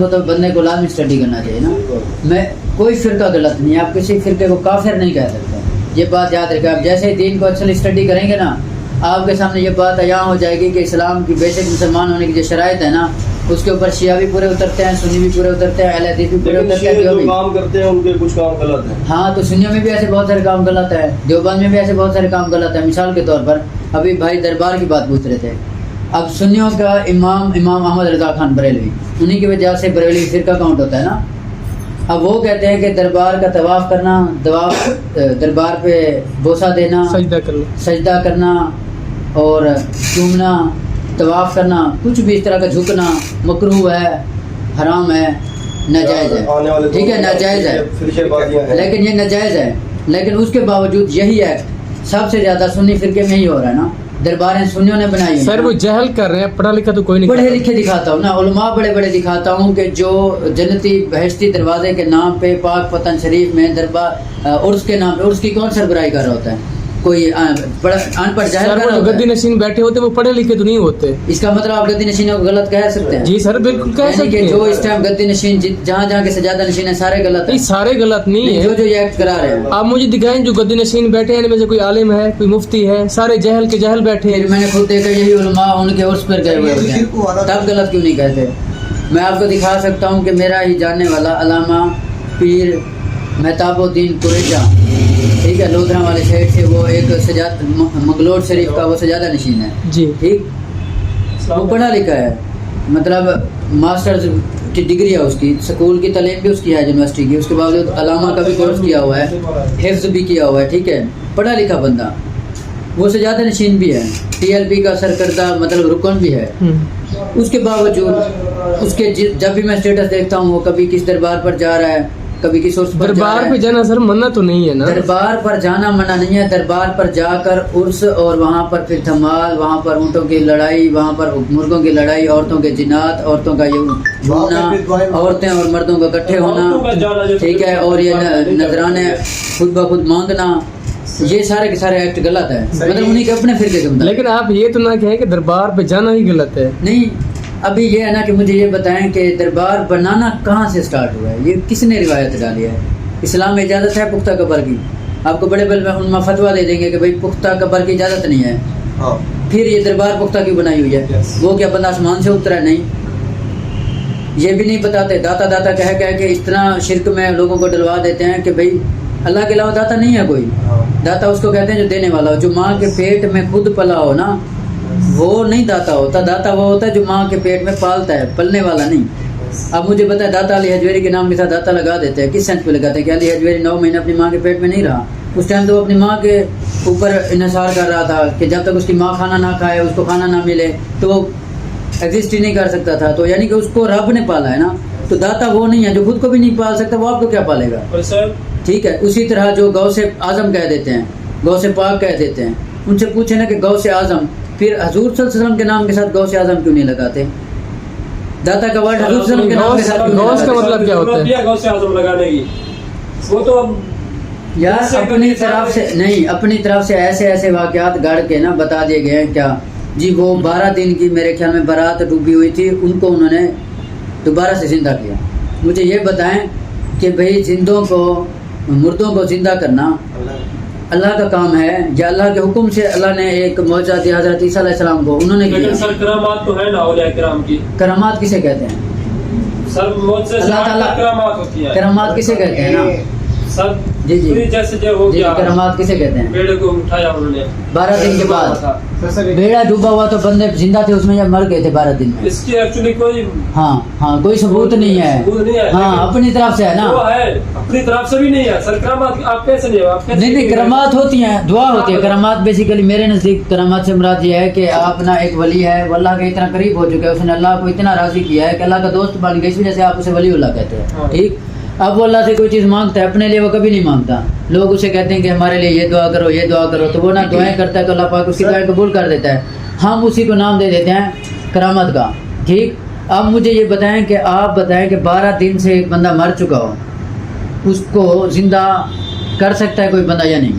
تو بندے کو لازمی اسٹڈی کرنا چاہیے نا. میں کوئی فرقہ غلط نہیں ہے, آپ کسی فرقے کو کافر نہیں کہہ سکتے. یہ بات یاد رکھیں. آپ جیسے دین کو اصل اسٹڈی کریں گے نا, آپ کے سامنے یہ بات عیاں ہو جائے گی کہ اسلام کی بیسک مسلمان ہونے کی جو شرائط ہے نا, اس کے اوپر شیعہ بھی پورے اترتے ہیں, سنی بھی پورے اترتے ہیں, اہل حدیث بھی پورے اترتے ہیں. جو کام کرتے ہیں ان کے کچھ کام غلط ہیں. ہاں, تو سنیوں میں بھی ایسے بہت سارے کام غلط ہے, دیوبند میں بھی ایسے بہت سارے کام غلط ہیں. مثال کے طور پر ابھی بھائی دربار کی بات پوچھ رہے تھے. اب سنیوں کا امام احمد رضا خان بریلوی, انہی کی وجہ سے بریلوی فرقہ کاؤنٹ ہوتا ہے نا. اب وہ کہتے ہیں کہ دربار کا طواف کرنا, دربار پہ بوسہ دینا, سجدہ کرنا اور چومنا, طواف کرنا, کچھ بھی اس طرح کا جھکنا مکروہ ہے, حرام ہے, ناجائز ہے. ٹھیک ہے, ناجائز ہے, لیکن یہ ناجائز ہے. لیکن اس کے باوجود یہی ایکٹ سب سے زیادہ سنی فرقے میں ہی ہو رہا ہے نا. درباریں سنیوں نے بنائی. سر وہ جہل کر رہے ہیں, پڑھا لکھا تو کوئی نہیں. پڑھے لکھے دکھاتا ہوں نا, علماء بڑے بڑے دکھاتا ہوں کہ جو جنتی بہشتی دروازے کے نام پہ پاک پتن شریف میں دربار عرس کے نام پہ, عرس کی کون سربراہی کر رہا ہوتا ہے؟ کوئی ان پڑھ جاہل کر رہا ہوتا ہے. گدی نشین بیٹھے ہوتے وہ پڑھے لکھے تو نہیں ہوتے. اس کا مطلب آپ گدی نشینوں کو غلط کہہ سکتے ہیں؟ جی سر بالکل کہہ سکتے ہیں. جو اس ٹائم گدی نشین جہاں جہاں کے سجادہ نشین ہیں سارے غلط ہیں. سارے غلط نہیں ہیں, جو یہ ایکٹ کرا رہے ہیں. آپ مجھے دکھائیں جو گدی نشین بیٹھے ہیں ان میں سے کوئی عالم ہے, کوئی مفتی ہے؟ سارے جہل کے جہل بیٹھے ہیں. میں نے خود دیکھا یہی علماء ان کے عرس پر گئے ہوئے ہوتے ہیں, تب غلط کیوں نہیں کہتے؟ میں آپ کو دکھا سکتا ہوں کہ میرا ہی جاننے والا علامہ پیر مہتاب الدین قریجہ, ٹھیک ہے, لودھرا والے شہر سے, وہ ایک سجاد منگلور شریف کا وہ سجادہ نشین ہے. جی ٹھیک, وہ پڑھا لکھا ہے, مطلب ماسٹرز کی ڈگری ہے اس کی, اسکول کی تعلیم بھی اس کی ہے یونیورسٹی کی, اس کے باوجود علامہ کا بھی کورس کیا ہوا ہے, حفظ بھی کیا ہوا ہے. ٹھیک ہے, پڑھا لکھا بندہ, وہ سجادہ نشین بھی ہے, TLP کا سرکردہ مطلب رکن بھی ہے. اس کے باوجود اس کے جب بھی میں اسٹیٹس دیکھتا ہوں وہ کبھی کس دربار پر جا رہا ہے, کبھی کس عرس پر دربار پہ جانا سر منع تو نہیں ہے نا. دربار پر جانا منع نہیں ہے. دربار پر جا کر عرس اور وہاں پر پھر دھمال, وہاں پر اونٹوں کی لڑائی, وہاں پر مرغوں کی لڑائی, عورتوں کے جنات, عورتوں کا یہ جھومنا, عورتیں اور مردوں کا اکٹھے ہونا, ٹھیک ہے, اور یہ نذرانے خود بخود مانگنا, یہ سارے کے سارے ایکٹ غلط ہے. مطلب انہیں کے اپنے فرقے کے مطابق. لیکن آپ یہ تو نہ کہیں کہ دربار پہ جانا ہی غلط ہے. نہیں, ابھی یہ ہے نا کہ مجھے یہ بتائیں کہ دربار بنانا کہاں سے سٹارٹ ہوا ہے, یہ کس نے روایت ڈالی ہے؟ اسلام میں اجازت ہے پختہ قبر کی؟ آپ کو بڑے بڑے علماء فتویٰ دے دیں گے کہ بھائی پختہ قبر کی اجازت نہیں ہے. پھر یہ دربار پختہ کیوں بنائی ہوئی ہے؟ وہ کیا بندہ آسمان سے اترا ہے؟ نہیں, یہ بھی نہیں بتاتے. داتا داتا کہہ کہ اس طرح شرک میں لوگوں کو ڈلوا دیتے ہیں کہ بھائی اللہ کے علاوہ داتا نہیں ہے کوئی. داتا اس کو کہتے ہیں جو دینے والا ہو, جو ماں کے پیٹ میں خود پلا ہو نا, وہ نہیں داتا ہوتا. داتا وہ ہوتا ہے جو ماں کے پیٹ میں پالتا ہے, پلنے والا نہیں. اب مجھے پتا ہے داتا علی حجویری کے نام کے ساتھ داتا لگا دیتے ہیں. کس سینس پہ لگاتے ہیں کہ علی حجویری 9 مہینے اپنی ماں کے پیٹ میں نہیں رہا. اس ٹائم تو وہ اپنی ماں کے اوپر انحصار کر رہا تھا کہ جب تک اس کی ماں کھانا نہ کھائے, اس کو کھانا نہ ملے, تو وہ ایگزسٹ ہی نہیں کر سکتا تھا. تو یعنی کہ اس کو رب نے پالا ہے نا. تو داتا وہ نہیں ہے جو خود کو بھی نہیں پال سکتا, وہ آپ کو کیا پالے گا؟ ٹھیک ہے, اسی طرح جو غوث اعظم کہہ دیتے ہیں, غوث پاک کہہ دیتے ہیں, ان سے پوچھیں نا کہ غوث اعظم, پھر حضور صلی اللہ علیہ وسلم کے نام کے ساتھ غوث اعظم کیوں نہیں لگاتے؟ داتا کا ورڈ حضور صلی اللہ علیہ وسلم کے نام کے ساتھ کیوں نہیں لگاتے؟ غوث کا مطلب کیا ہوتا ہے؟ غوث اعظم لگانے کی وہ تو یار اپنی طرف سے نہیں, اپنی طرف سے ایسے واقعات گڑھ کے نا بتا دیے گئے ہیں. کیا جی, وہ 12 دن کی میرے خیال میں بارات ڈوبی ہوئی تھی, ان کو انہوں نے دوبارہ سے زندہ کیا. مجھے یہ بتائیں کہ بھئی زندوں کو, مردوں کو زندہ کرنا اللہ کا کام ہے یا اللہ کے حکم سے اللہ نے ایک معجزہ دیا حضرت عیسیٰ علیہ السلام کو, انہوں نے کیا؟ سر کرامات تو ہے نا اولیاء کرام کی. کرامات کسے کہتے ہیں؟ سر معجزے سے کرامات ہوتی ہے. کرامات کسے کہتے ہیں نا سر؟ جی جیسے جو ہو گیا کرامات کسے کہتے ہیں؟ بیڑے کو اٹھایا انہوں نے 12 دن کے بعد. بیڑا ڈوبا ہوا تو بندے زندہ تھے اس میں یا مر گئے تھے 12 دن میں؟ اس کی ایکچولی کوئی ہاں کوئی ثبوت نہیں ہے. ہاں اپنی طرف سے ہے نا, وہ ہے اپنی طرف سے بھی نہیں ہے سر. کرامات آپ کیسے نہیں ہو؟ نہیں, کرامات ہوتی ہیں, دعا ہوتی ہے. کرامات بیسیکلی میرے نزدیک کرامات سے مراد یہ ہے کہ آپ نا ایک ولی ہے, وہ اللہ کے اتنا قریب ہو چکا ہے, اس نے اللہ کو اتنا راضی کیا ہے کہ اللہ کا دوست بن گیا, اس وجہ سے آپ اسے ولی اللہ کہتے ہیں. ٹھیک, اب وہ اللہ سے کوئی چیز مانگتا ہے, اپنے لیے وہ کبھی نہیں مانگتا. لوگ اسے کہتے ہیں کہ ہمارے لیے یہ دعا کرو, یہ دعا کرو, تو وہ نہ دعائیں کرتا ہے تو اللہ پاک اس کی دعائیں قبول کر دیتا ہے. ہم اسی کو نام دے دیتے ہیں کرامت کا. ٹھیک, اب مجھے یہ بتائیں کہ آپ بتائیں کہ 12 دن سے ایک بندہ مر چکا ہو, اس کو زندہ کر سکتا ہے کوئی بندہ یا نہیں؟